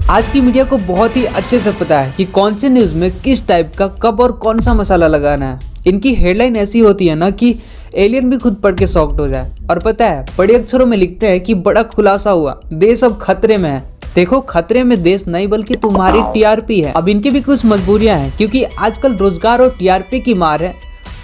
आज की मीडिया को बहुत ही अच्छे से पता है कि कौन से न्यूज़ में किस टाइप का कब और कौन सा मसाला लगाना है। इनकी हेडलाइन ऐसी होती है ना कि एलियन भी खुद पढ़ के शॉक्ड हो जाए। और पता है, बड़े अक्षरों में लिखते हैं कि बड़ा खुलासा हुआ, देश अब खतरे में है। देखो, खतरे में देश नहीं बल्कि तुम्हारी टीआरपी है। अब इनकी भी कुछ मजबूरियां हैं, क्योंकि आजकल रोजगार और टीआरपी की मार है।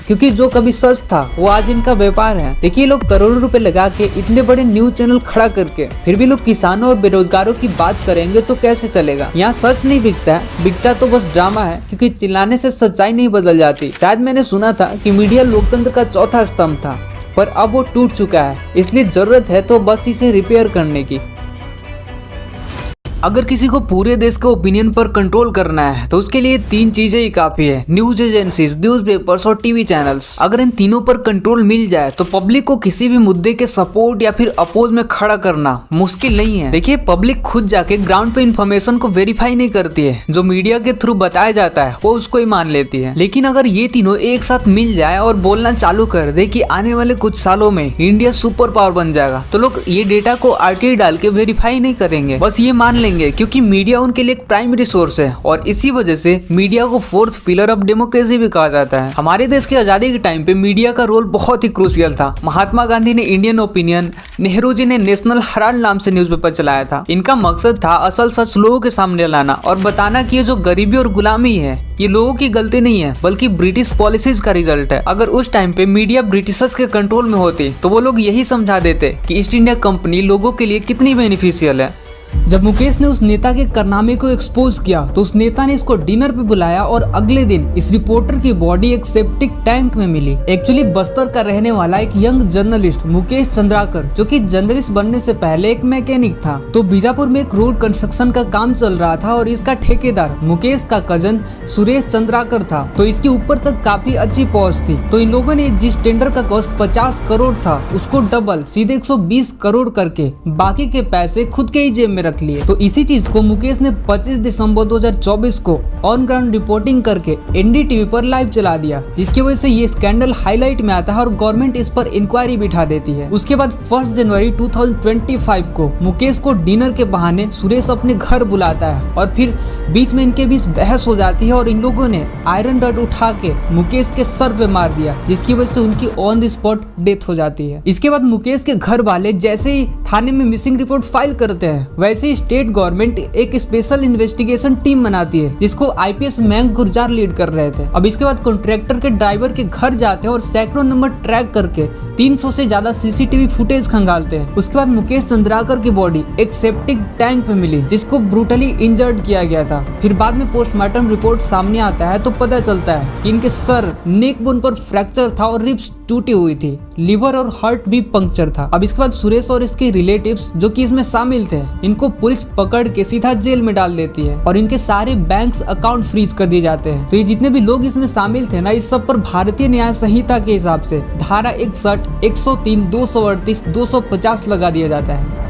क्योंकि जो कभी सच था वो आज इनका व्यापार है। देखिए, लोग करोड़ों रुपए लगा के इतने बड़े न्यूज चैनल खड़ा करके फिर भी लोग किसानों और बेरोजगारों की बात करेंगे तो कैसे चलेगा। यहाँ सच नहीं बिकता है, बिकता तो बस ड्रामा है, क्योंकि चिल्लाने से सच्चाई नहीं बदल जाती। शायद मैंने सुना था कि मीडिया लोकतंत्र का चौथा स्तंभ था, पर अब वो टूट चुका है। इसलिए जरूरत है तो बस इसे रिपेयर करने की। अगर किसी को पूरे देश के ओपिनियन पर कंट्रोल करना है तो उसके लिए तीन चीजें ही काफी है: न्यूज एजेंसीज, न्यूज़पेपर्स और टीवी चैनल्स। अगर इन तीनों पर कंट्रोल मिल जाए तो पब्लिक को किसी भी मुद्दे के सपोर्ट या फिर अपोज में खड़ा करना मुश्किल नहीं है। देखिए, पब्लिक खुद जाके ग्राउंड पे इन्फॉर्मेशन को वेरीफाई नहीं करती है, जो मीडिया के थ्रू बताया जाता है वो उसको ही मान लेती है। लेकिन अगर ये तीनों एक साथ मिल जाए और बोलना चालू कर दे कि आने वाले कुछ सालों में इंडिया सुपर पावर बन जाएगा, तो लोग ये डेटा को आरटीआई डाल के वेरीफाई नहीं करेंगे, बस ये मान लेंगे, क्योंकि मीडिया उनके लिए एक प्राइमरी सोर्स है। और इसी वजह से मीडिया को फोर्थ पिलर ऑफ डेमोक्रेसी भी कहा जाता है। हमारे देश की आजादी के टाइम पे मीडिया का रोल बहुत ही क्रूशियल था। महात्मा गांधी ने इंडियन ओपिनियन, नेहरू जी ने नेशनल हेराल्ड नाम से न्यूज़पेपर चलाया था। इनका मकसद था असल सच लोगों के सामने लाना और बताना कि ये जो गरीबी और गुलामी है ये लोगों की गलती नहीं है, बल्कि ब्रिटिश पॉलिसीज का रिजल्ट है। अगर उस टाइम पे मीडिया ब्रिटिशर्स के कंट्रोल में होती तो वो लोग यही समझा देते कि ईस्ट इंडिया कंपनी लोगों के लिए कितनी बेनिफिशियल है। जब मुकेश ने उस नेता के कारनामे को एक्सपोज किया तो उस नेता ने इसको डिनर पे बुलाया और अगले दिन इस रिपोर्टर की बॉडी एक सेप्टिक टैंक में मिली। एक्चुअली बस्तर का रहने वाला एक यंग जर्नलिस्ट मुकेश चंद्राकर, जो कि जर्नलिस्ट बनने से पहले एक मैकेनिक था, तो बीजापुर में एक रोड कंस्ट्रक्शन का काम चल रहा था और इसका ठेकेदार मुकेश का कजन सुरेश चंद्राकर था। तो इसके ऊपर तक काफी अच्छी पहुंच थी। तो इन लोगों ने जिस टेंडर का कॉस्ट 50 करोड़ था उसको डबल सीधे 120 करोड़ करके बाकी के पैसे खुद के ही जेब में रख लिए। तो इसी चीज को मुकेश ने 25 दिसंबर 2024 को ऑन ग्राउंड रिपोर्टिंग करके एनडीटीवी पर लाइव चला दिया, जिसकी वजह से ये स्कैंडल हाईलाइट में आता है और गवर्नमेंट इस पर इंक्वायरी बिठा देती है। उसके बाद 1 जनवरी 2025 को मुकेश को डिनर के बहाने सुरेश अपने घर बुलाता है और फिर बीच में इनके बीच बहस हो जाती है और इन लोगों ने आयरन रॉड उठा के मुकेश के सर पे मार दिया, जिसकी वजह से उनकी ऑन द स्पॉट डेथ हो जाती है। इसके बाद मुकेश के घर वाले जैसे ही थाने में मिसिंग रिपोर्ट फाइल करते हैं, वैसे ही स्टेट गवर्नमेंट एक स्पेशल इन्वेस्टिगेशन टीम बनाती है, जिसको आईपीएस मयंक गुर्जार लीड कर रहे थे। अब इसके बाद कॉन्ट्रैक्टर के ड्राइवर के घर जाते हैं और सैकड़ों नंबर ट्रैक करके 300 से ज्यादा सीसीटीवी फुटेज खंगालते हैं। उसके बाद मुकेश चंद्राकर की बॉडी एक सेप्टिक टैंक पे मिली, जिसको ब्रूटली इंजर्ड किया गया था। फिर बाद में पोस्टमार्टम रिपोर्ट सामने आता है तो पता चलता है कि इनके सर, नेक बोन पर फ्रैक्चर था और रिब्स टूटी हुई थी, लिवर और हार्ट भी पंक्चर था। अब इसके बाद सुरेश और इसके रिलेटिव्स जो कि इसमें शामिल थे, इनको पुलिस पकड़ के सीधा जेल में डाल देती है और इनके सारे बैंक्स अकाउंट फ्रीज कर दिए जाते हैं। तो ये जितने भी लोग इसमें शामिल थे ना, इस सब पर भारतीय न्याय संहिता के हिसाब से धारा 61, 103, 238, 250 लगा दिया जाता है।